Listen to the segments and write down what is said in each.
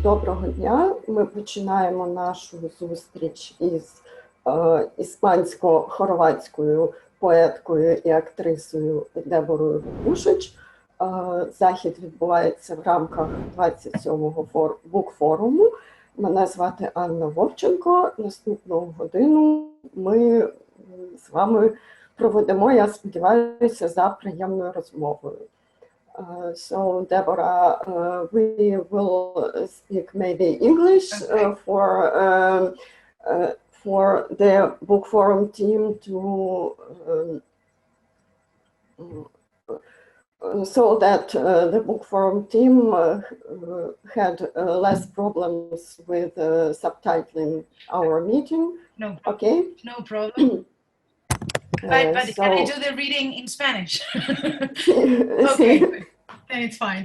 Доброго дня. Ми починаємо нашу зустріч із іспансько-хорватською поеткою і актрисою Деборою Вукушич. Захід відбувається в рамках 27-го BookForum. Мене звати Анна Вовченко. Наступну годину ми з вами проведемо, я сподіваюся, за приємною розмовою. So, Deborah, we will speak maybe English for the BookForum team to so that the BookForum team had less problems with subtitling our meeting. No. Okay. No problem. But So, can I do the reading in Spanish? Okay, then it's fine.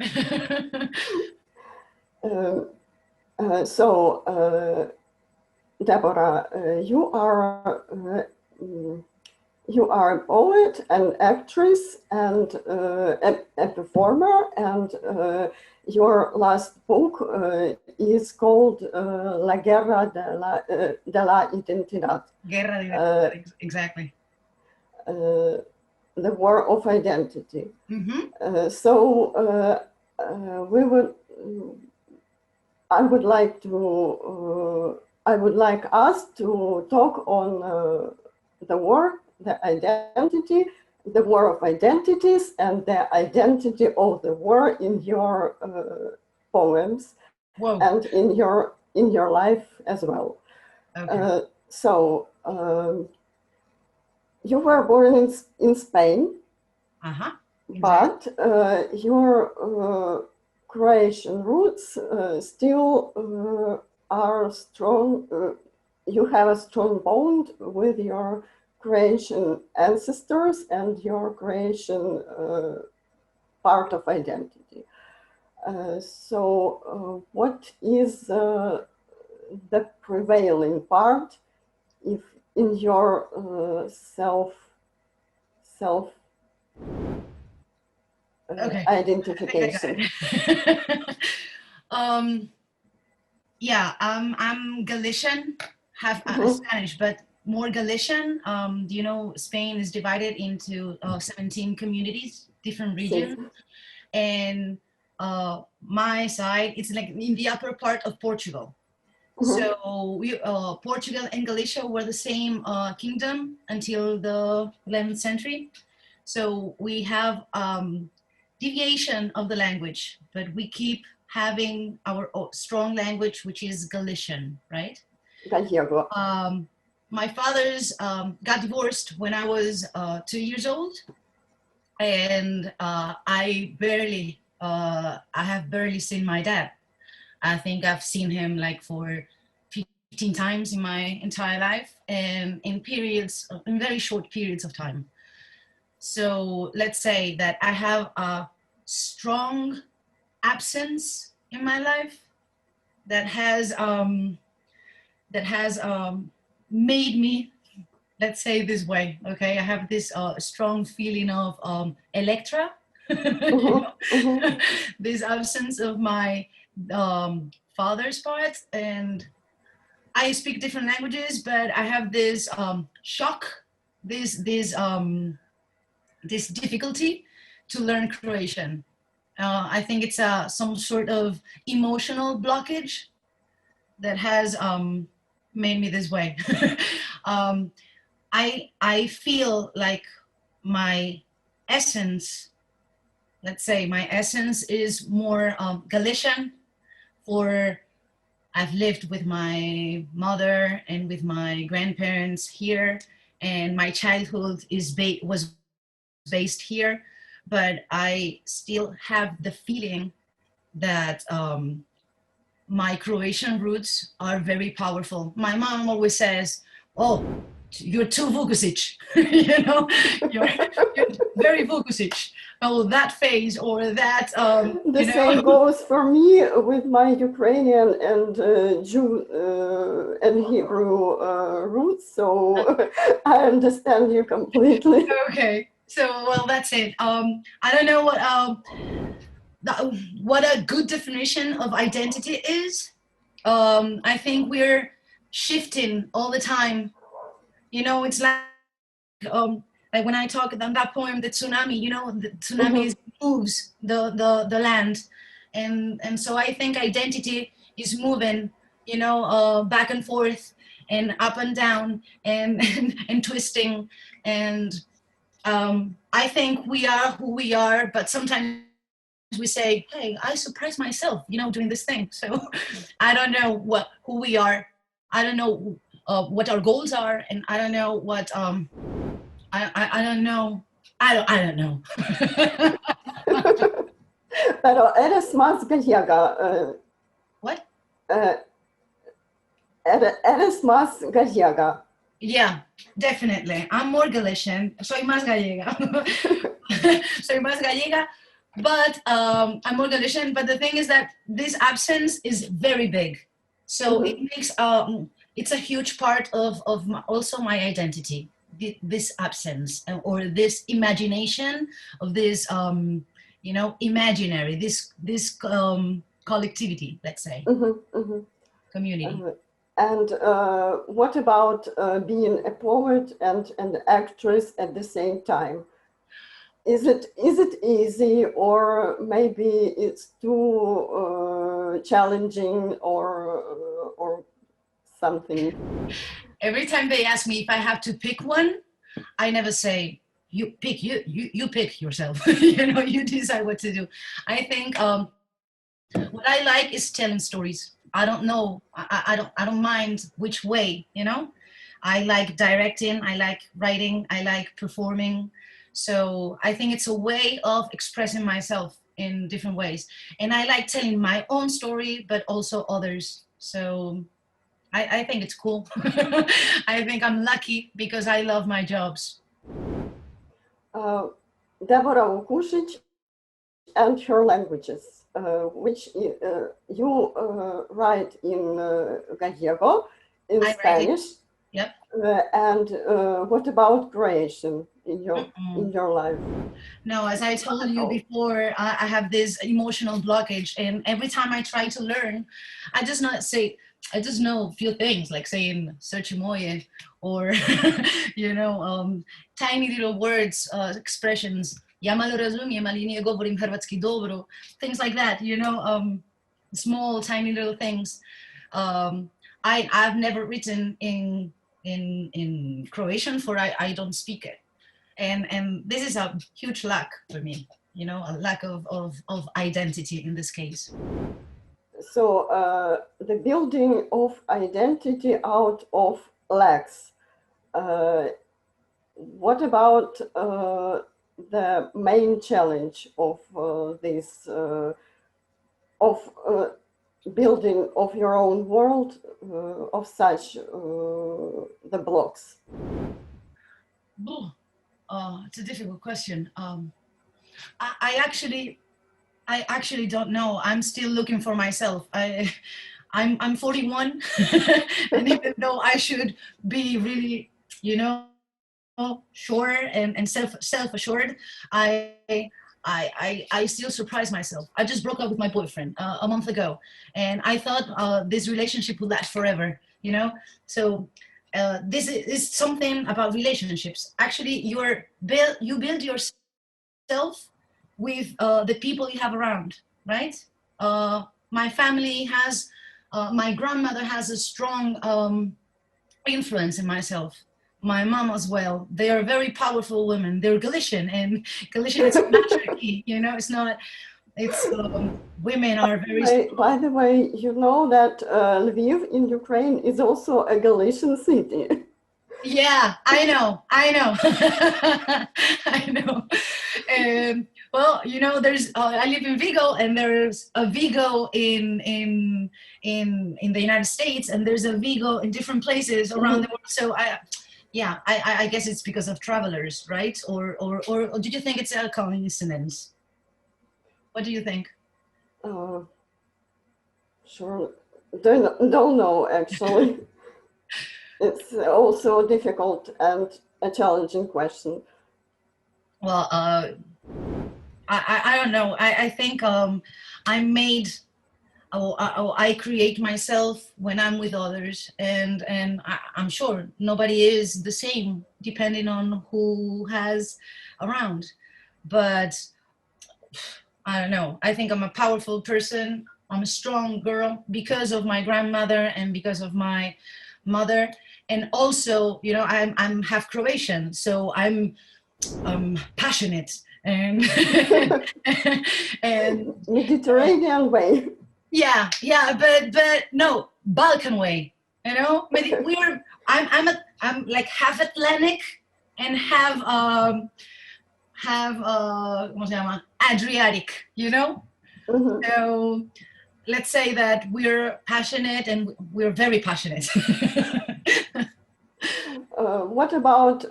Deborah, you are a poet, an actress, and a performer, and your last book is called La Guerra de la Identidad. Guerra de la exactly. The War of Identity. Mm-hmm. I would like us to talk on the war, the identity, the war of identities, and the identity of the war in your poems. Whoa. And in your life as well. Okay. You were born in Spain, Exactly. but your Croatian roots still are strong. You have a strong bond with your Croatian ancestors and your Croatian part of identity. What is the prevailing part if in your self Okay. identification? Yeah, I'm Galician, half Spanish, but more Galician. You know, Spain is divided into 17 communities, different regions, and my side, it's like in the upper part of Portugal. So Portugal and Galicia were the same kingdom until the 11th century. So we have deviation of the language, but we keep having our strong language, which is Galician, right? Gallego. My fathers got divorced when I was 2 years old, and I have barely seen my dad. I think I've seen him like for 15 times in my entire life, and in very short periods of time. So let's say that I have a strong absence in my life that has made me, let's say this way, okay? I have this strong feeling of Electra, this absence of my father's part, and I speak different languages, but I have this shock, this difficulty to learn Croatian. I think it's some sort of emotional blockage that has made me this way. I feel like my essence, let's say my essence is more Galician, for I've lived with my mother and with my grandparents here, and my childhood was based here, but I still have the feeling that my Croatian roots are very powerful. My mom always says, "Oh, you're too Vukusic," you know, you're very Vukusic. Oh, that phase or that. The same goes for me with my Ukrainian and Jew and Hebrew roots, so I understand you completely. Okay, so well, that's it. I don't know what. what a good definition of identity is. I think we're shifting all the time. You know, it's like when I talk about that poem, the tsunami, you know, the tsunami moves the land. And so I think identity is moving, you know, back and forth and up and down and twisting. And I think we are who we are, but sometimes we say, hey, I surprised myself, you know, doing this thing. So I don't know who we are. I don't know what our goals are, and I don't know what I don't know. I don't know. Pero eres más gallega. What? Eres más gallega. Yeah, definitely. I'm more Galician. Soy más gallega. Soy más gallega, but I'm more Galician. But the thing is that this absence is very big. So it makes, it's a huge part of also my identity, this absence or this imagination of this, you know, imaginary, this collectivity, let's say, community. And what about being a poet and an actress at the same time? Is it easy, or maybe it's too challenging, or something? Every time they ask me if I have to pick one, I never say you pick. You pick yourself. You know, you decide what to do. I think what I like is telling stories. I don't know. I don't mind which way. You know, I like directing. I like writing. I like performing. So I think it's a way of expressing myself in different ways. And I like telling my own story, but also others. So I think it's cool. I think I'm lucky because I love my jobs. Debora Vukушич and her languages, which you write in Gallego, in Spanish. Yep. And what about creation in your life? No, as I told you before, I have this emotional blockage, and every time I try to learn, I just know a few things, like saying "search moje" or you know, tiny little words, expressions. Ja malo razumijem, ali nije govorim hrvatski dobro. Things like that, you know, small, tiny little things. I've never written in Croatian, for I don't speak it, and this is a huge lack for me, you know, a lack of identity in this case. So the building of identity out of lacks. What about the main challenge of this building of your own world, of such the blocks? It's a difficult question. I actually don't know. I'm still looking for myself. I'm 41, and even though I should be really, you know, sure and self-assured, I still surprise myself. I just broke up with my boyfriend a month ago, and I thought this relationship would last forever, you know? So this is something about relationships. Actually, you build yourself with the people you have around, right? My family has, my grandmother has a strong influence in myself. My mom as well. They are very powerful women. They're Galician, and Galician is matriarchy, you know, it's not, it's, women are very... By the way, you know that Lviv in Ukraine is also a Galician city. Yeah, I know. I know. Well, you know, there's, I live in Vigo, and there's a Vigo in the United States, and there's a Vigo in different places around the world. So I guess it's because of travelers, right? Or did you think it's a coincidence? What do you think? Sure, don't know actually. It's also difficult and a challenging question. Well, I don't know. I think I'm made. I create myself when I'm with others, and I'm sure nobody is the same depending on who has around. But I don't know. I think I'm a powerful person. I'm a strong girl because of my grandmother and because of my mother, and also, you know, I'm half Croatian, so I'm passionate and and Mediterranean way. yeah, but no, Balkan way, you know. I'm like half Atlantic and half ¿cómo se llama? Adriatic, you know. Mhm. So let's say that we're passionate, and we're very passionate. What about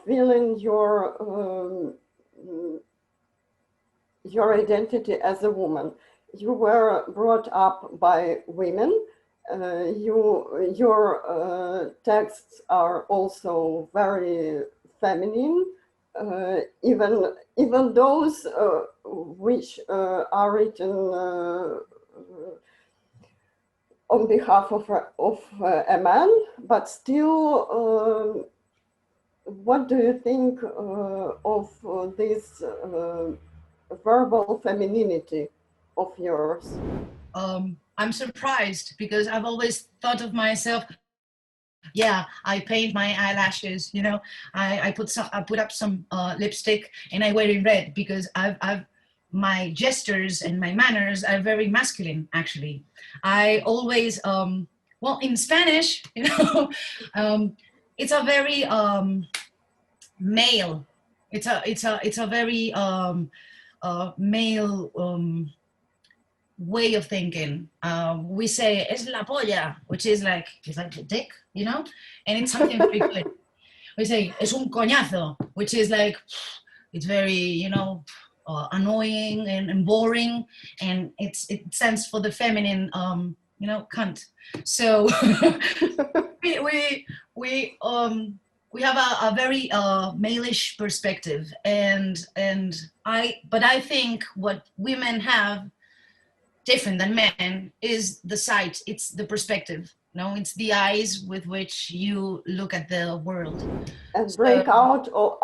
feeling your identity as a woman? You were brought up by women. Your texts are also very feminine. Even those which are written on behalf of a man, but still, what do you think of this verbal femininity of yours? I'm surprised because I've always thought of myself, yeah, I paint my eyelashes, you know, I put up some lipstick, and I wear it red because my gestures and my manners are very masculine. Actually, I always well, in Spanish, you know, it's a very male. It's a very male way of thinking. We say "es la polla," which is like, it's like the dick, you know, and it's something very good. We say "es un coñazo," which is like, it's very, you know, annoying and boring, and it stands for the feminine, you know, cunt. So we have a very male-ish perspective, but I think what women have different than men is the sight. It's the perspective. No, it's the eyes with which you look at the world. And break out of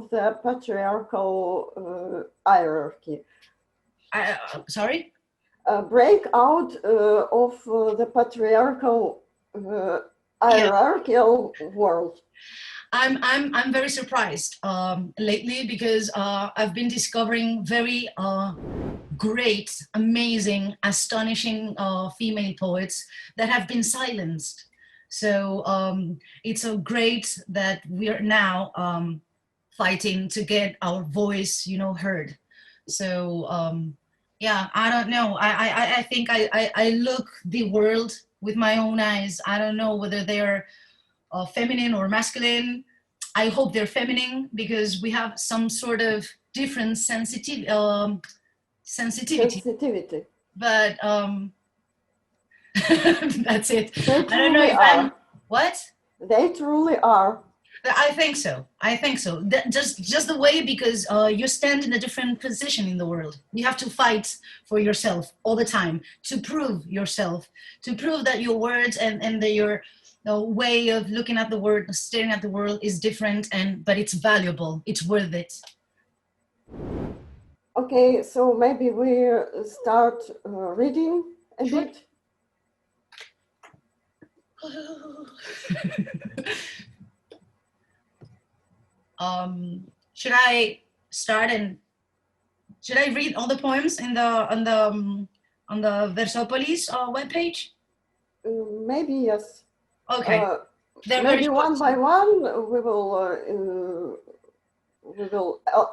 the patriarchal hierarchy. Sorry? Break out of the patriarchal hierarchical world. I'm very surprised lately because I've been discovering very great, amazing, astonishing female poets that have been silenced. So it's so great that we are now fighting to get our voice, you know, heard. So yeah, I don't know. I think I look the world with my own eyes. I don't know whether they're feminine or masculine. I hope they're feminine because we have some sort of different sensitivity. But that's it. I don't know if I'm what? They truly are. I think so. Just the way, because you stand in a different position in the world. You have to fight for yourself all the time to prove yourself, to prove that your words and that your way of looking at the world, staring at the world is different, but it's valuable. It's worth it. Okay, so maybe we start reading a bit. Should I start and should I read all the poems on the Versopolis webpage? Maybe yes. Okay. Maybe one by one we will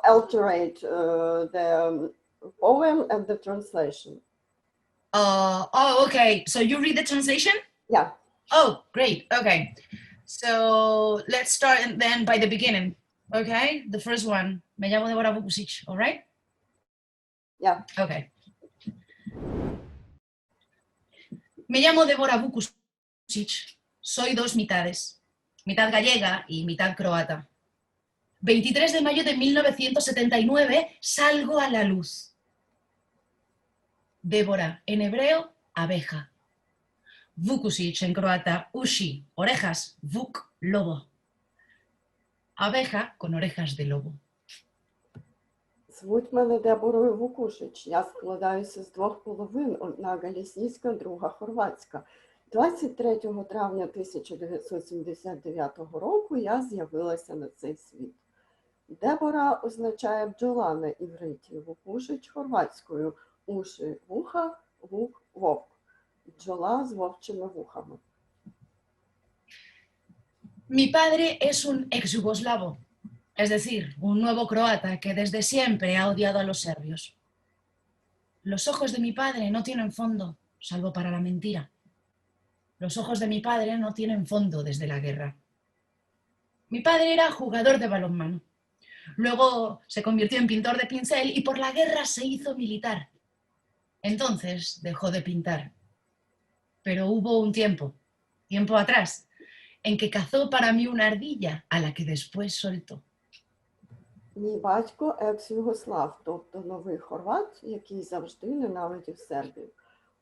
alterate the poem and the translation. Oh, okay. So you read the translation? Yeah. Oh, great. Okay. So let's start then by the beginning. Okay. The first one. Me llamo Deborah Vukusic. All right? Yeah. Okay. Me llamo Deborah Vukusic. Soy dos mitades. Mitad gallega y mitad croata. 23 de mayo de 1979, salgo a la luz. Débora, en hebreo, abeja. Vukusic, en croata, ushi, orejas, vuk, lobo. Abeja con orejas de lobo. Звуть мене Деборою Вукушич. Я складаюся з двох половин, одна галісійська, друга хорватська. 23 травня 1979 року я з'явилася на цей світ. Дебора означає бджола на івриті, Вукушич хорватською, уші, вуха, вук, вовк. Бджола з вовчими вухами. Mi padre es un ex-yugoslavo, es decir, un nuevo croata que desde siempre ha odiado a los serbios. Los ojos de mi padre no tienen fondo, salvo para la mentira. Los ojos de mi padre no tienen fondo desde la guerra. Mi padre era jugador de balonmano. Luego se convirtió en pintor de pincel y por la guerra se hizo militar. Entonces dejó de pintar. Pero hubo un tiempo atrás, en que cazó para mí una ardilla a la que después soltó. Мій батько екс-югослав, тобто новий хорват, який завжди ненавидів сербів.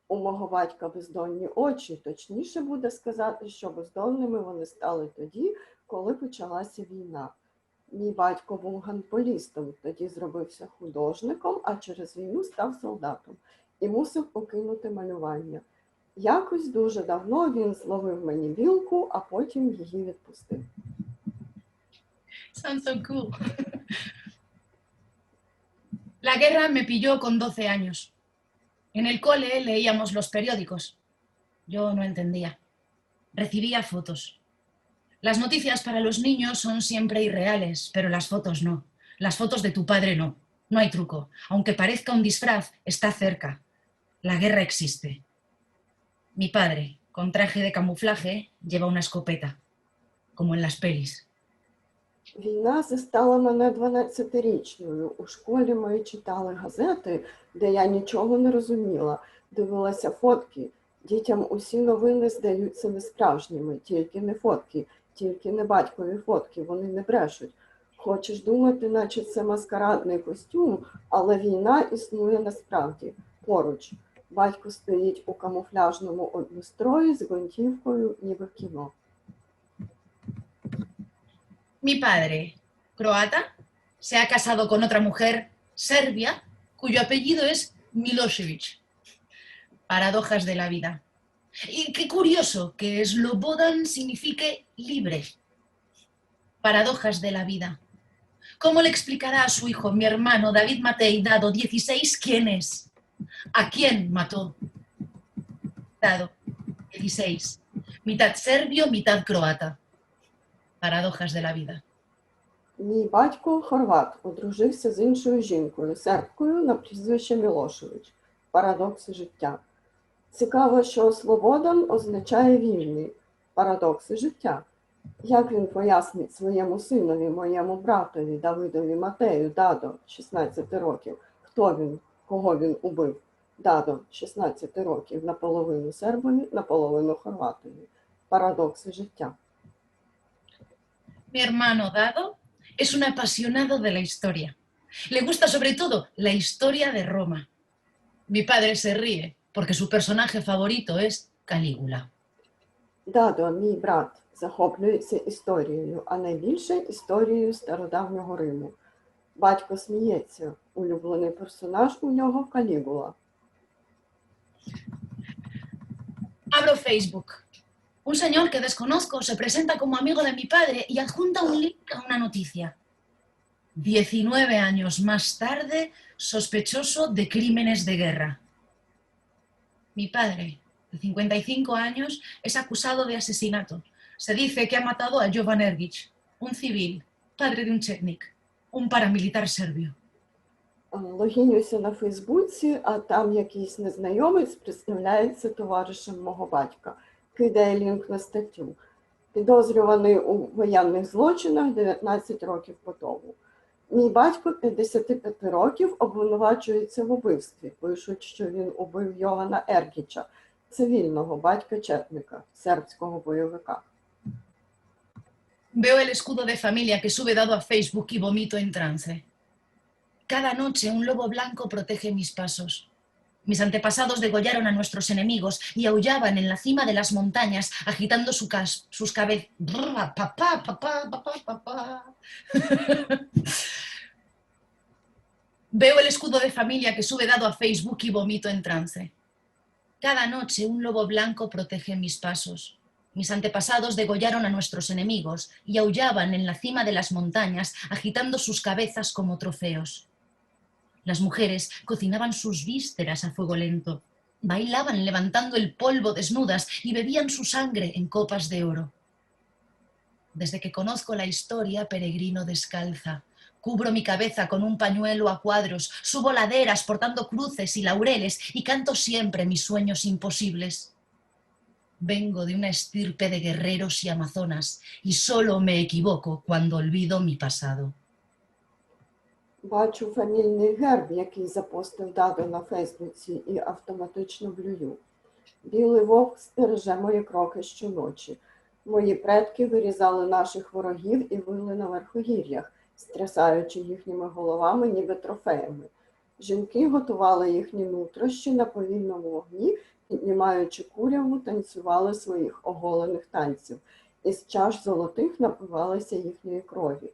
У мого батька бездонні очі, точніше буде сказати, що бездонними вони стали тоді, коли почалася війна. Мій батько був гандболістом, тоді зробився художником, а через війну став солдатом і мусив покинути малювання. Якось дуже давно він зловив мені білку, а потім її відпустив. Sounds so cool. La guerra me pilló con 12 años. En el cole leíamos los periódicos. Yo no entendía. Recibía fotos. Las noticias para los niños son siempre irreales, pero las fotos no. Las fotos de tu padre no. No hay truco. Aunque parezca un disfraz, está cerca. La guerra existe. Mi padre, con traje de camuflaje, lleva una escopeta, como en las pelis. Війна застала мене 12-річною. У школі ми читали газети, де я нічого не розуміла. Дивилася фотки. Дітям усі новини здаються несправжніми. Тільки не фотки, тільки не батькові фотки, вони не брешуть. Хочеш думати, наче це маскарадний костюм, але війна існує насправді, поруч. Батько стоїть у камуфляжному однострої з гвинтівкою, ніби в кіно. Mi padre, croata, se ha casado con otra mujer serbia cuyo apellido es Milosevic. Paradojas de la vida. Y qué curioso que Slobodan signifique libre. Paradojas de la vida. ¿Cómo le explicará a su hijo, mi hermano David Matei, dado 16, quién es? ¿A quién mató? Dado 16. Mitad serbio, mitad croata. Paradojas de la vida. Мій батько хорват, одружився з іншою жінкою, сербкою на прізвище Мілошевич. Парадокси життя. Цікаво, що Слободан означає вільний. Парадокси життя. Як він пояснить своєму синові, моєму братові, Давидові Матею, Дадо, 16 років, хто він, кого він убив? Дадо, 16 років, наполовину сербові, наполовину хорватові. Парадокси життя. Mi hermano Dado es un apasionado de la historia. Le gusta sobre todo la historia de Roma. Mi padre se ríe porque su personaje favorito es Calígula. Дадо, мій брат, захоплюється історією, а найбільше історією стародавнього Риму. Батько сміється, улюблений персонаж у нього Калігула. Abro Facebook. Un señor que desconozco se presenta como amigo de mi padre y adjunta un link a una noticia. 19 años más tarde, sospechoso de crímenes de guerra. Mi padre, de 55 años, es acusado de asesinato. Se dice que ha matado a Jovan Ergic, un civil, padre de un chetnik, un paramilitar serbio. Логінюся на Фейсбуці, а там якийсь незнайомець представляється товаришем мого батька. Кидає лінк на статтю. Підозрюваний у воєнних злочинах 19 років по тому. Мій батько 55 років обвинувачується в убивстві. Пишуть, що він убив Йована Ергіча, цивільного батька-четника, сербського бойовика. Veo el escudo de familia que sube dado a Facebook y vomito en trance. Cada noche un lobo blanco protege mis pasos. Mis antepasados degollaron a nuestros enemigos y aullaban en la cima de las montañas, agitando sus cabezas. Veo el escudo de familia que sube dado a Facebook y vomito en trance. Cada noche un lobo blanco protege mis pasos. Mis antepasados degollaron a nuestros enemigos y aullaban en la cima de las montañas, agitando sus cabezas como trofeos. Las mujeres cocinaban sus vísceras a fuego lento, bailaban levantando el polvo desnudas y bebían su sangre en copas de oro. Desde que conozco la historia, peregrino descalza. Cubro mi cabeza con un pañuelo a cuadros, subo laderas portando cruces y laureles y canto siempre mis sueños imposibles. Vengo de una estirpe de guerreros y amazonas y solo me equivoco cuando olvido mi pasado. Бачу фамільний герб, який запостив дадо на Фейсбуці, і автоматично блюю. Білий вовк стереже мої кроки щоночі. Мої предки вирізали наших ворогів і вили на верхогір'ях, стрясаючи їхніми головами, ніби трофеями. Жінки готували їхні нутрощі на повільному вогні, піднімаючи куряву, танцювали своїх оголених танців. Із чаш золотих напивалися їхньої крові.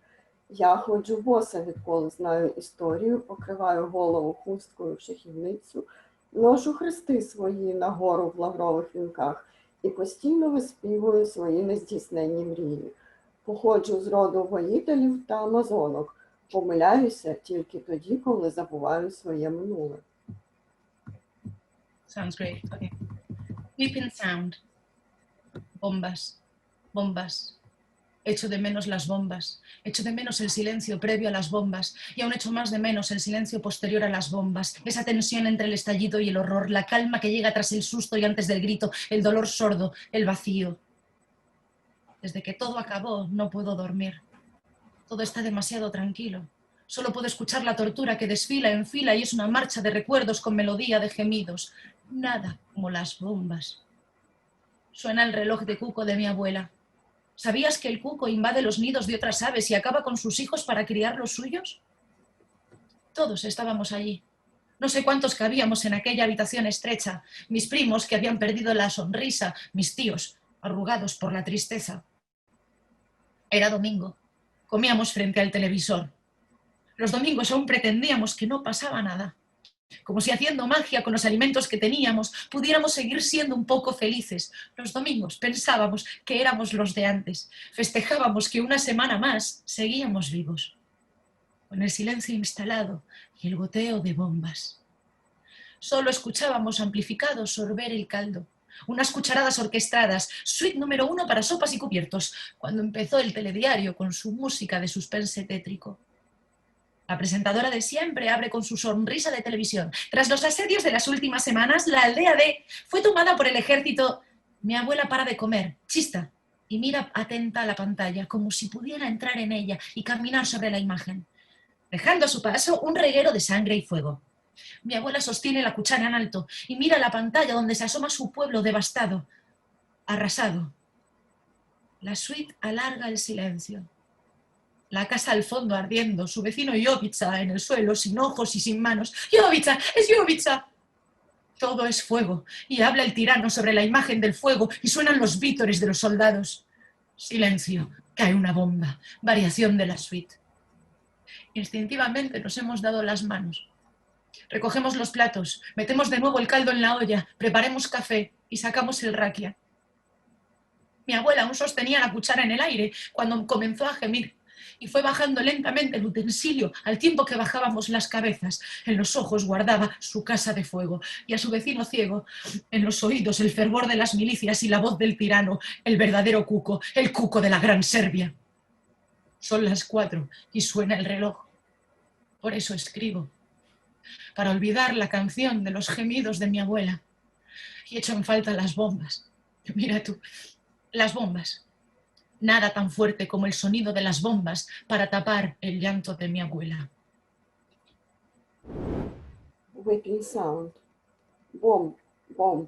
Я ходжу боса, відколи знаю історію, покриваю голову хусткою в шахівницю, ношу хрести свої на гору в лаврових вінках і постійно виспівую свої нездійсненні мрії. Походжу з роду воїтелів та амазонок. Помиляюся тільки тоді, коли забуваю своє минуле. Sounds great. Okay. Weeping sound. Bombas. Bombas. Echo de menos las bombas. Echo de menos el silencio previo a las bombas. Y aún echo más de menos el silencio posterior a las bombas. Esa tensión entre el estallido y el horror. La calma que llega tras el susto y antes del grito. El dolor sordo. El vacío. Desde que todo acabó, no puedo dormir. Todo está demasiado tranquilo. Solo puedo escuchar la tortura que desfila en fila y es una marcha de recuerdos con melodía de gemidos. Nada como las bombas. Suena el reloj de cuco de mi abuela. ¿Sabías que el cuco invade los nidos de otras aves y acaba con sus hijos para criar los suyos? Todos estábamos allí. No sé cuántos cabíamos en aquella habitación estrecha. Mis primos que habían perdido la sonrisa, mis tíos, arrugados por la tristeza. Era domingo. Comíamos frente al televisor. Los domingos aún pretendíamos que no pasaba nada. Como si haciendo magia con los alimentos que teníamos pudiéramos seguir siendo un poco felices. Los domingos pensábamos que éramos los de antes. Festejábamos que una semana más seguíamos vivos. Con el silencio instalado y el goteo de bombas. Solo escuchábamos amplificados sorber el caldo. Unas cucharadas orquestadas, suite número 1 para sopas y cubiertos, cuando empezó el telediario con su música de suspense tétrico. La presentadora de siempre abre con su sonrisa de televisión. Tras los asedios de las últimas semanas, la aldea D fue tomada por el ejército. Mi abuela para de comer, chista, y mira atenta a la pantalla, como si pudiera entrar en ella y caminar sobre la imagen, dejando a su paso un reguero de sangre y fuego. Mi abuela sostiene la cuchara en alto y mira la pantalla donde se asoma su pueblo devastado, arrasado. La suite alarga el silencio. La casa al fondo ardiendo, su vecino Jovica en el suelo, sin ojos y sin manos. ¡Jovica! ¡Es Jovica! Todo es fuego, y habla el tirano sobre la imagen del fuego, y suenan los vítores de los soldados. Silencio, cae una bomba, variación de la suite. Instintivamente nos hemos dado las manos. Recogemos los platos, metemos de nuevo el caldo en la olla, preparemos café y sacamos el raquia. Mi abuela aún sostenía la cuchara en el aire cuando comenzó a gemir y fue bajando lentamente el utensilio al tiempo que bajábamos las cabezas. En los ojos guardaba su casa de fuego y a su vecino ciego en los oídos el fervor de las milicias y la voz del tirano, el verdadero cuco, el cuco de la Gran Serbia. Son las 4 y suena el reloj. Por eso escribo, para olvidar la canción de los gemidos de mi abuela. Y echo en falta las bombas. Mira tú, las bombas. Nada tan fuerte como el sonido de las bombas para tapar el llanto de mi abuela. Weeping sound. Бомб, бомб.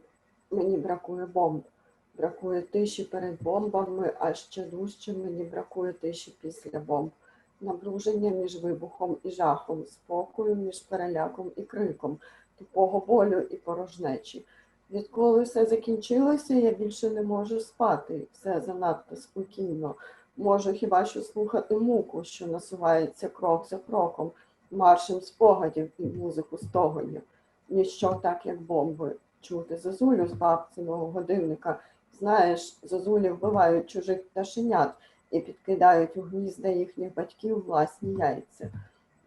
Мені бракує бомб. Бракує тиші перед бомбами, а ще дужче мені бракує тиші після бомб. Напруження між вибухом і жахом, спокою між переляком і криком, тупого болю і порожнечі. Відколи все закінчилося, я більше не можу спати, все занадто спокійно. Можу хіба що слухати муку, що насувається крок за кроком, маршем спогадів і музику стогонів. Ніщо так, як бомби. Чути зозулю з бабциного годинника. Знаєш, зозулі вбивають чужих пташенят і підкидають у гнізда їхніх батьків власні яйця.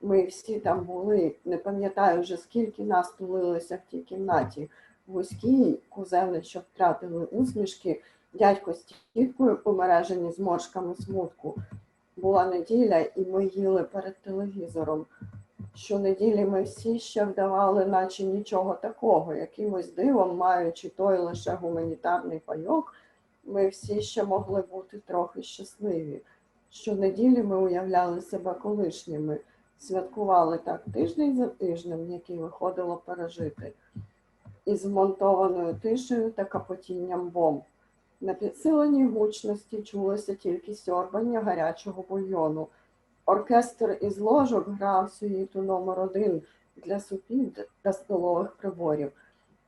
Ми всі там були, не пам'ятаю вже, скільки нас тулилося в тій кімнаті. Вузькій, кузени, що втратили усмішки, дядько з тіткою помережені зморшками смутку. Була неділя, і ми їли перед телевізором. Щонеділі ми всі ще вдавали, наче нічого такого, якимось дивом, маючи той лише гуманітарний пайок, ми всі ще могли бути трохи щасливі. Щонеділі ми уявляли себе колишніми, святкували так тиждень за тижнем, який виходило пережити, із вмонтованою тишею та капотінням бомб. На підсиленій гучності чулося тільки сьорбання гарячого бульйону. Оркестр із ложок грав сюїту номер 1 для супів та столових приборів.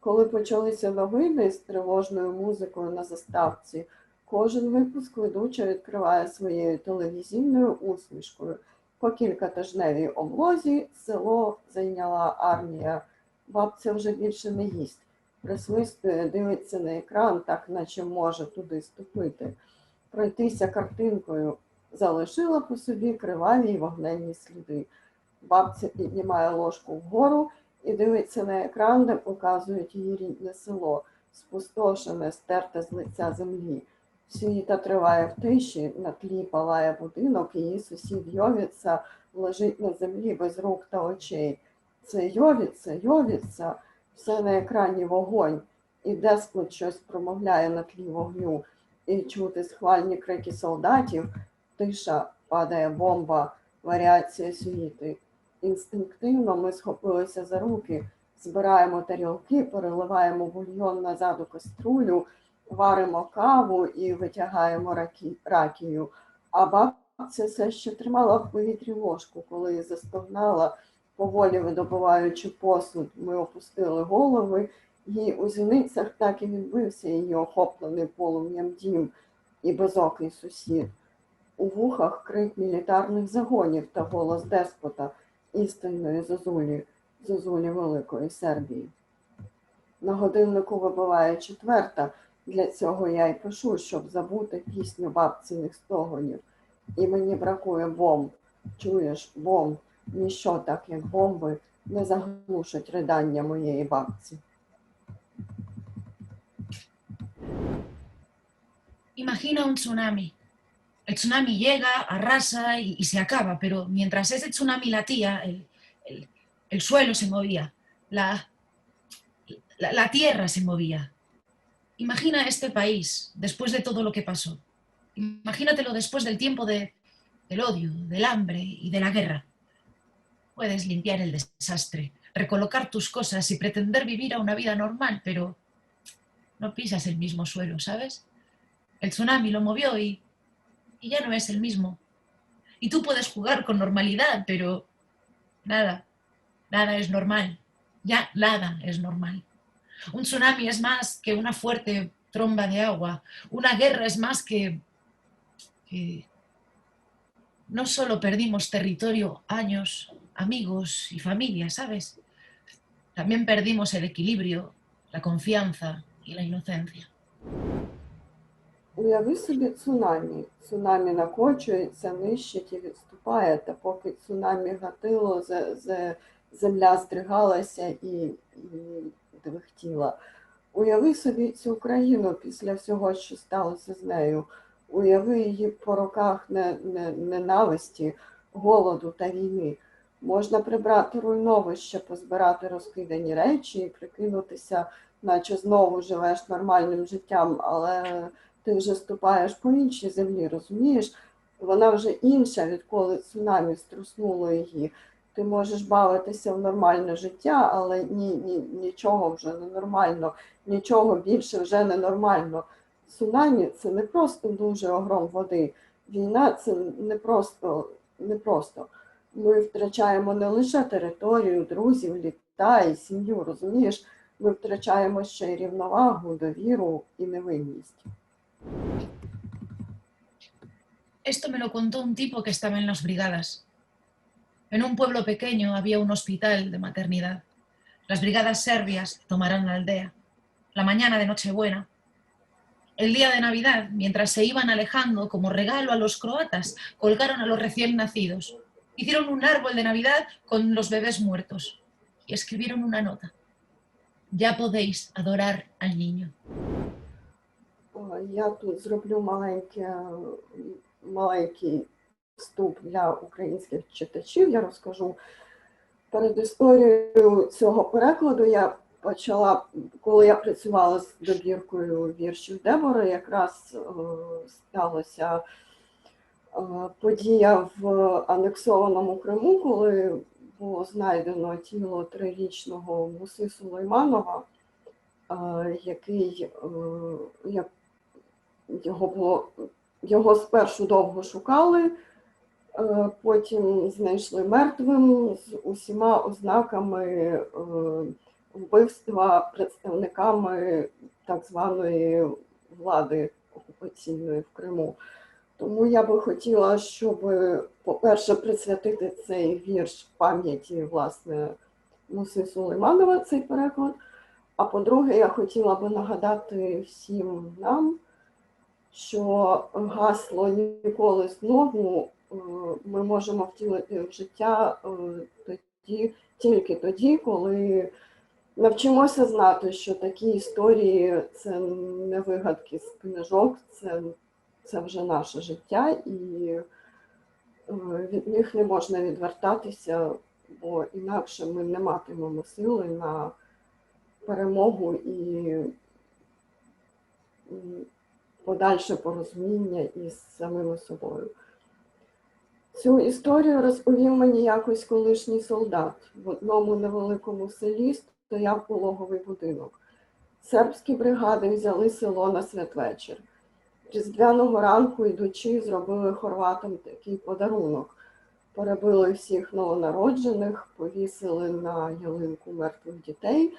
Коли почалися новини з тривожною музикою на заставці, кожен випуск ведуча відкриває своєю телевізійною усмішкою. По кількатижневій облозі село зайняла армія. Бабця вже більше не їсть. Присвистує, дивиться на екран, так наче може туди ступити. Пройтися картинкою. Залишила по собі криваві й вогненні сліди. Бабця піднімає ложку вгору і дивиться на екран, де показують її рідне село, спустошене, стерте з лиця землі. Світа триває в тиші, на тлі палає будинок, її сусід Йовіца лежить на землі без рук та очей. Це Йовіца, все на екрані вогонь, і деспот щось промовляє на тлі вогню, і чути схвальні крики солдатів. Тиша, падає бомба, варіація сюїти. Інстинктивно ми схопилися за руки, збираємо тарілки, переливаємо бульйон назад у каструлю, варимо каву і витягаємо ракію. А бабця все ще тримала в повітрі ложку, коли застогнала, поволі видобуваючи посуд. Ми опустили голови, і у зіницях так і відбився її охоплений полум'ям дім і безокий сусід. У вухах крик мілітарних загонів та голос деспота, істинної зозулі Великої Сербії. На годиннику вибиває 4, для цього я й пишу, щоб забути пісню бабциних стогонів. І мені бракує бомб. Чуєш, бомб, ніщо так, як бомби, не заглушать ридання моєї бабці. Imagina un tsunami. El tsunami llega, arrasa y se acaba, pero mientras ese tsunami latía, el suelo se movía, la tierra se movía. Imagina este país después de todo lo que pasó. Imagínatelo después del tiempo del odio, del hambre y de la guerra. Puedes limpiar el desastre, recolocar tus cosas y pretender vivir a una vida normal, pero no pisas el mismo suelo, ¿sabes? El tsunami lo movió y ya no es el mismo. Y tú puedes jugar con normalidad, pero nada es normal. Ya nada es normal. Un tsunami es más que una fuerte tromba de agua. Una guerra es más que no solo perdimos territorio, años, amigos y familia, ¿sabes? También perdimos el equilibrio, la confianza y la inocencia. Уяви собі цунамі. Цунамі накочується, нищить і відступає, та поки цунамі гатило, земля здригалася і двихтіла. Уяви собі цю країну після всього, що сталося з нею. Уяви її по роках ненависті, голоду та війни. Можна прибрати руйновище, позбирати розкидані речі і прикинутися, наче знову живеш нормальним життям, але ти вже ступаєш по іншій землі, розумієш? Вона вже інша, відколи цунамі струснуло її. Ти можеш бавитися в нормальне життя, але нічого вже не нормально, нічого більше вже не нормально. цунамі – це не просто дуже огром води. Війна – це не просто. Ми втрачаємо не лише територію, друзів, літа і сім'ю, розумієш? Ми втрачаємо ще й рівновагу, довіру і невинність. Esto me lo contó un tipo que estaba en las brigadas. En un pueblo pequeño había un hospital de maternidad. Las brigadas serbias tomaron la aldea. La mañana de Nochebuena. El día de Navidad, mientras se iban alejando, como regalo a los croatas, colgaron a los recién nacidos. Hicieron un árbol de Navidad con los bebés muertos y escribieron una nota. Ya podéis adorar al niño. Я тут зроблю маленький вступ для українських читачів. Я розкажу передісторію цього перекладу. Я почала, коли я працювала з добіркою віршів Дебори, якраз сталася подія в анексованому Криму, коли було знайдено тіло 3-річного Муси Сулейманова, його спершу довго шукали, потім знайшли мертвим з усіма ознаками вбивства представниками так званої влади окупаційної в Криму. Тому я би хотіла, щоб, по-перше, присвятити цей вірш пам'яті, власне, Муси Сулейманова, цей переклад, а по-друге, я хотіла би нагадати всім нам, що гасло «Ніколи знову» ми можемо втілити в життя тільки тоді, коли навчимося знати, що такі історії – це не вигадки з книжок, це вже наше життя, і від них не можна відвертатися, бо інакше ми не матимемо сили на перемогу і подальше порозуміння із самими собою. Цю історію розповів мені якось колишній солдат. В одному невеликому селі стояв пологовий будинок. Сербські бригади взяли село на святвечір. Різдвяного ранку, йдучи, зробили хорватам такий подарунок. Перебили всіх новонароджених, повісили на ялинку мертвих дітей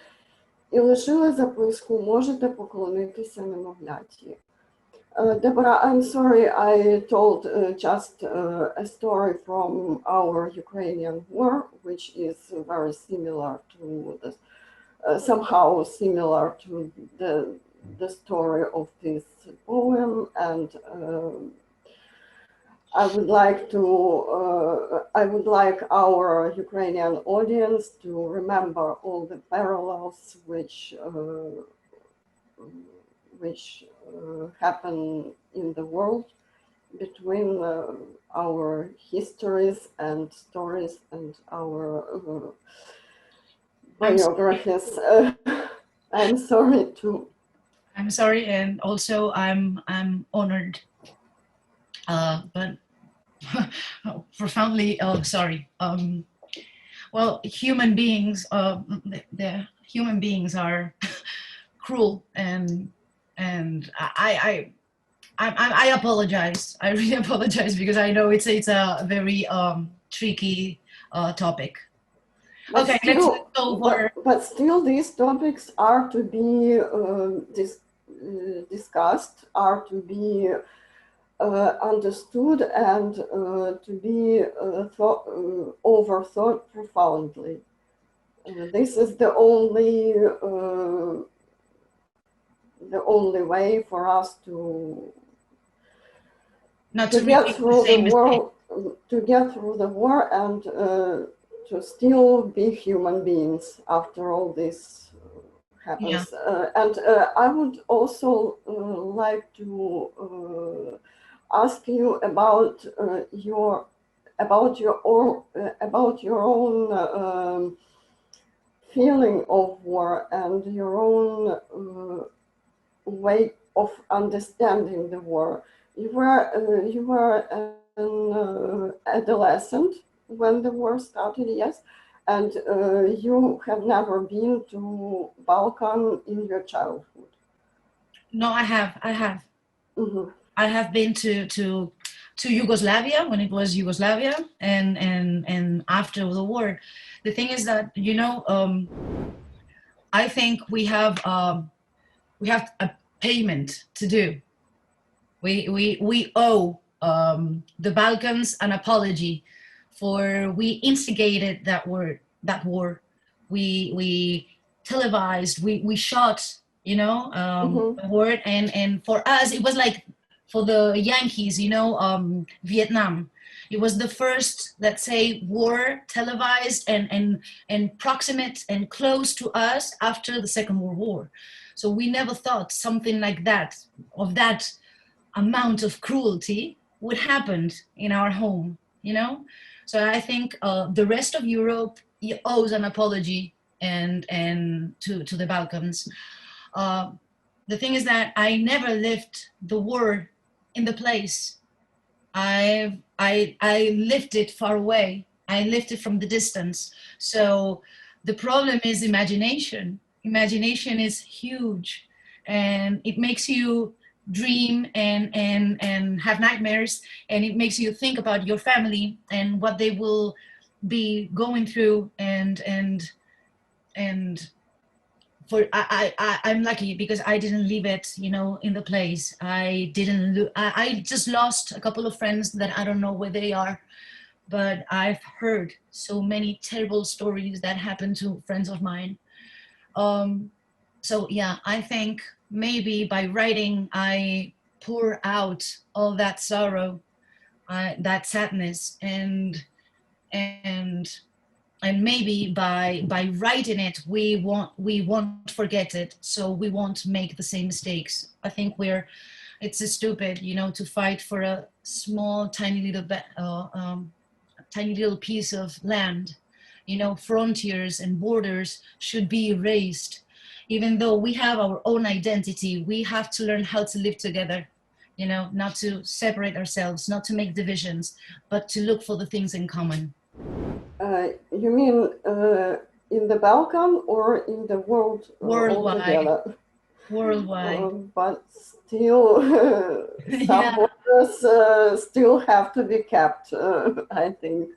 і лишили записку «Можете поклонитися немовляті». Deborah, I'm sorry, I told just a story from our Ukrainian war, which is very similar to this, somehow similar to the story of this poem, and I would like our Ukrainian audience to remember all the parallels which happen in the world between our histories and stories and our biographies. I'm sorry too. I'm sorry, and also I'm honored, but profoundly sorry. Well, human beings, the human beings are cruel, and I apologize. I really apologize because I know it's a very tricky topic. But okay, still, let's go over. But still, these topics are to be discussed, are to be understood, and to be overthought profoundly. This is the only way for us to get through the war, and to still be human beings after all this happens. Yeah. And I would also like to ask you about your own feeling of war and your own way of understanding the war. You were an adolescent when the war started, yes, and you have never been to Balkan in your childhood. No, I have. Mm-hmm. I have been to Yugoslavia when it was Yugoslavia, and after the war. The thing is that, you know, I think we have a payment to do. We owe the Balkans an apology for we instigated that war. We televised, we shot, you know, the war, and for us it was like for the Yankees, you know, Vietnam. It was the first, let's say, war televised and proximate and close to us after the Second World War. So we never thought something like that, of that amount of cruelty, would happen in our home, you know? So I think the rest of Europe owes an apology and to the Balkans. The thing is that I never lived the war in the place. I lived it far away. I lived it from the distance. So the problem is imagination. Imagination is huge, and it makes you dream and have nightmares, and it makes you think about your family and what they will be going through, and for I'm lucky because I didn't leave it, you know, in the place. I just lost a couple of friends that I don't know where they are, but I've heard so many terrible stories that happened to friends of mine. So yeah, I think maybe by writing I pour out all that sorrow, that sadness, and maybe by writing it we won't forget it, so we won't make the same mistakes. I think it's stupid, you know, to fight for a small tiny little piece of land. You know, frontiers and borders should be erased. Even though we have our own identity, we have to learn how to live together, you know, not to separate ourselves, not to make divisions, but to look for the things in common. You mean in the Balkan or in the world? Worldwide. Worldwide. But still, some borders still have to be kept, I think.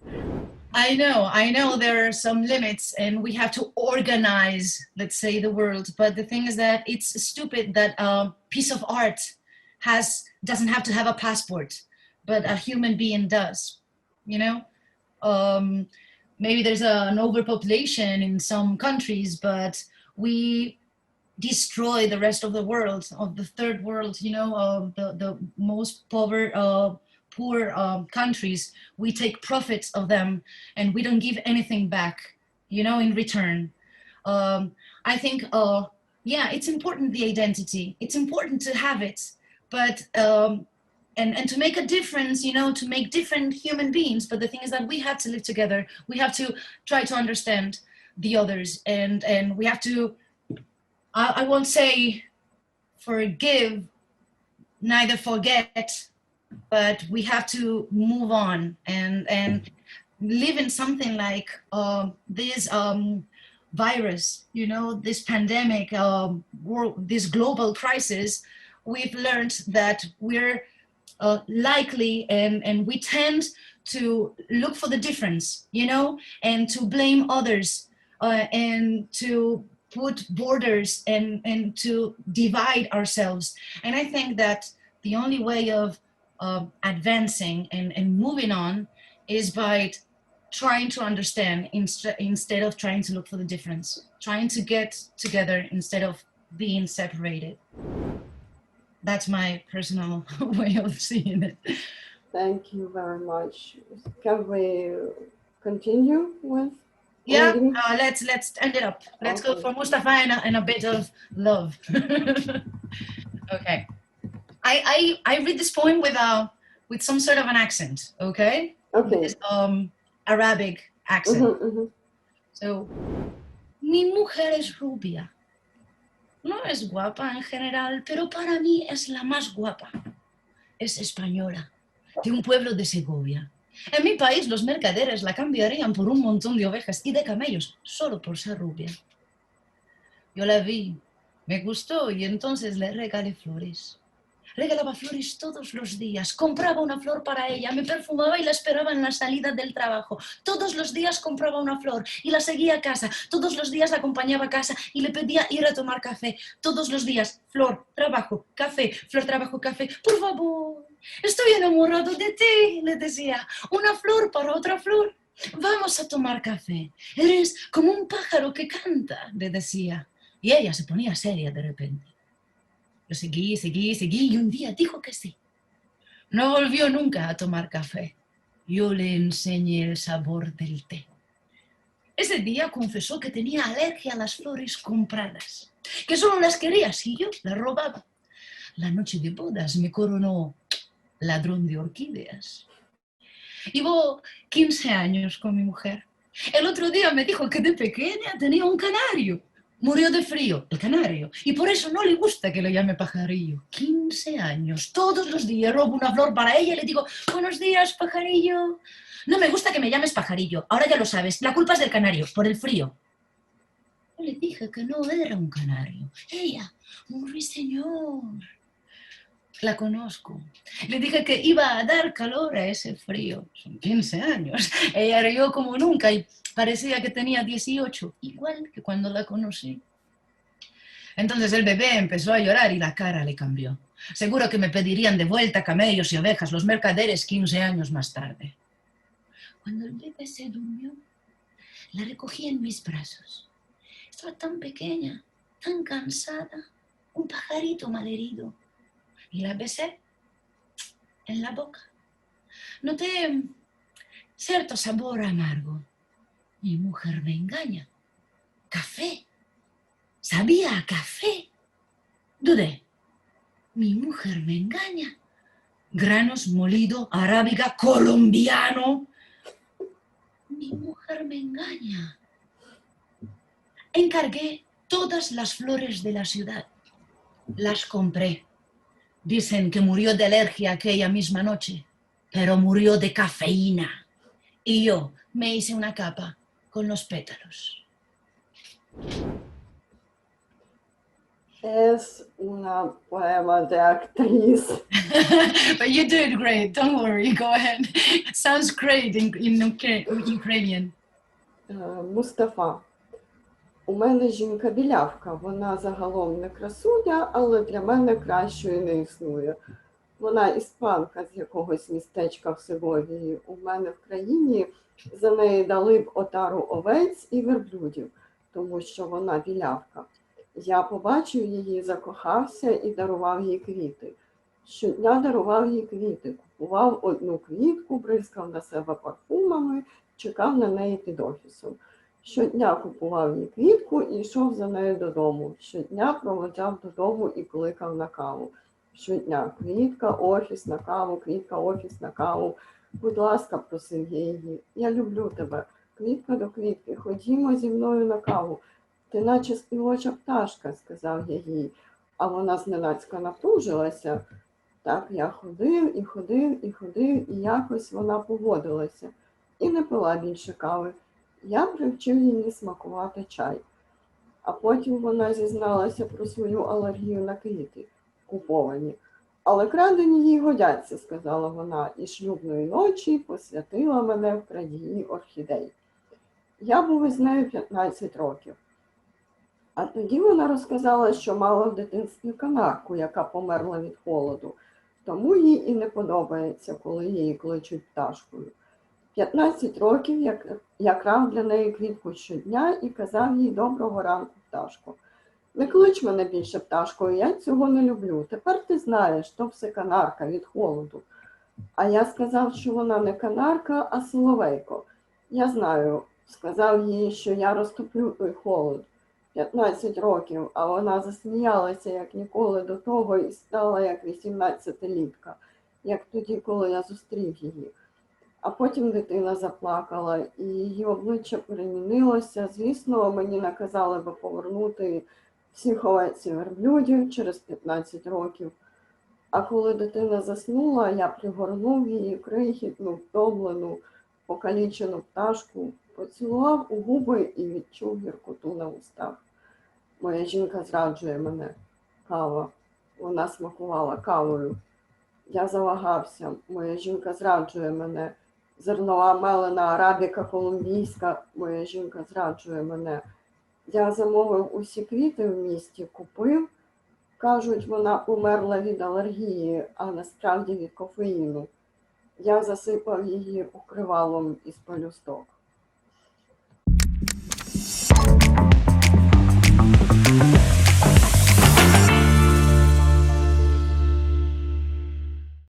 I know there are some limits, and we have to organize, let's say, the world. But the thing is that it's stupid that a piece of art doesn't have to have a passport, but a human being does, you know? Maybe there's an overpopulation in some countries, but we destroy the rest of the world, of the third world, you know, of the most poor countries. We take profits of them and we don't give anything back, you know, in return. I think, yeah, it's important, the identity. It's important to have it, but and to make a difference, you know, to make different human beings. But the thing is that we have to live together. We have to try to understand the others, and we have to, I won't say forgive, neither forget, but we have to move on and live in something like this virus, you know, this pandemic, this global crisis. We've learned that we're likely and we tend to look for the difference, you know, and to blame others and to put borders and to divide ourselves. And I think that the only way of advancing and moving on is by trying to understand instead of trying to look for the difference, trying to get together instead of being separated. That's my personal way of seeing it. Thank you very much. Can we continue with? Yeah, let's end it up. Let's go for Mustafa and a bit of love. Okay. I read this poem with some sort of an accent, okay? Okay. This Arabic accent. So, mi mujer es rubia. No es guapa en general, pero para mí es la más guapa. Es española, de un pueblo de Segovia. En mi país los mercaderes la cambiarían por un montón de ovejas y de camellos solo por ser rubia. Yo la vi Me gustó y entonces le regalé flores. Regalaba flores todos los días, compraba una flor para ella, me perfumaba y la esperaba en la salida del trabajo. Todos los días compraba una flor y la seguía a casa. Todos los días la acompañaba a casa y le pedía ir a tomar café. Todos los días, flor, trabajo, café, flor, trabajo, café. Por favor, estoy enamorado de ti, le decía. Una flor para otra flor. Vamos a tomar café. Eres como un pájaro que canta, le decía. Y ella se ponía seria de repente. Yo seguí y un día dijo que sí. No volvió nunca a tomar café. Yo le enseñé el sabor del té. Ese día confesó que tenía alergia a las flores compradas, que solo las quería si yo las robaba. La noche de bodas me coronó ladrón de orquídeas. Llevo 15 años con mi mujer. El otro día me dijo que de pequeña tenía un canario. Murió de frío, el canario, y por eso no le gusta que lo llame pajarillo. 15 años, todos los días robo una flor para ella y le digo, buenos días, pajarillo. No me gusta que me llames pajarillo, ahora ya lo sabes, la culpa es del canario, por el frío. Yo le dije que no era un canario, ella, un ruiseñor. La conozco. Le dije que iba a dar calor a ese frío. Son 15 años. Ella rió como nunca y parecía que tenía 18, igual que cuando la conocí. Entonces el bebé empezó a llorar y la cara le cambió. Seguro que me pedirían de vuelta camellos y ovejas los mercaderes 15 años más tarde. Cuando el bebé se durmió, la recogí en mis brazos. Estaba tan pequeña, tan cansada, un pajarito malherido. Y la besé en la boca. Noté cierto sabor amargo. Mi mujer me engaña. Café. Sabía a café. Dudé. Mi mujer me engaña. Granos molido, arábiga, colombiano. Mi mujer me engaña. Encargué todas las flores de la ciudad. Las compré. Dicen que murió de alergia aquella misma noche, pero murió de cafeína. Y yo me hice una capa con los pétalos. Es una poema de actriz. But you did great, don't worry, go ahead. It sounds great in Ukrainian. Мустафа. У мене жінка-білявка, вона загалом не красуня, але для мене кращої не існує. Вона іспанка з якогось містечка в Сеговії. У мене в країні за неї дали б отару овець і верблюдів, тому що вона білявка. Я побачив її, закохався і дарував їй квіти. Щодня дарував їй квіти, купував одну квітку, бризкав на себе парфумами, чекав на неї під офісом. Щодня купував їй квітку і йшов за нею додому. Щодня проводжав додому і кликав на каву. Щодня квітка, офіс на каву, квітка, офіс на каву. Будь ласка, просив я її, я люблю тебе. Квітка до квітки, ходімо зі мною на каву. Ти наче співоча пташка, сказав я їй. А вона зненацька напружилася. Так я ходив і ходив і ходив, і якось вона погодилася. І не пила більше кави. Я привчив її смакувати чай. А потім вона зізналася про свою алергію на квіти, куповані. Але крадені їй годяться, сказала вона, і шлюбної ночі посвятила мене в крадії орхідей. Я був із нею 15 років. А тоді вона розказала, що мала в дитинстві канарку, яка померла від холоду. Тому їй і не подобається, коли її кличуть пташкою. 15 років я крав для неї квітку щодня і казав їй доброго ранку, пташко. Не клич мене більше пташкою, я цього не люблю. Тепер ти знаєш, то все канарка від холоду. А я сказав, що вона не канарка, а соловейко. Я знаю, сказав їй, що я розтоплю той холод. 15 років, а вона засміялася, як ніколи до того, і стала як 18-літка, як тоді, коли я зустрів її. А потім дитина заплакала, і її обличчя перемінилося. Звісно, мені наказали би повернути всіх овець і верблюдів через 15 років. А коли дитина заснула, я пригорнув її крихітну, втомлену, покалічену пташку, поцілував у губи і відчув гіркоту на устах. Моя жінка зраджує мене. Кава. Вона смакувала кавою. Я завагався. Моя жінка зраджує мене. Зернова мелена арабіка колумбійська. Моя жінка зраджує мене. Я замовив усі квіти в місті, купив. Кажуть, вона померла від алергії, а насправді від кофеїну. Я засипав її укривалом із пелюсток.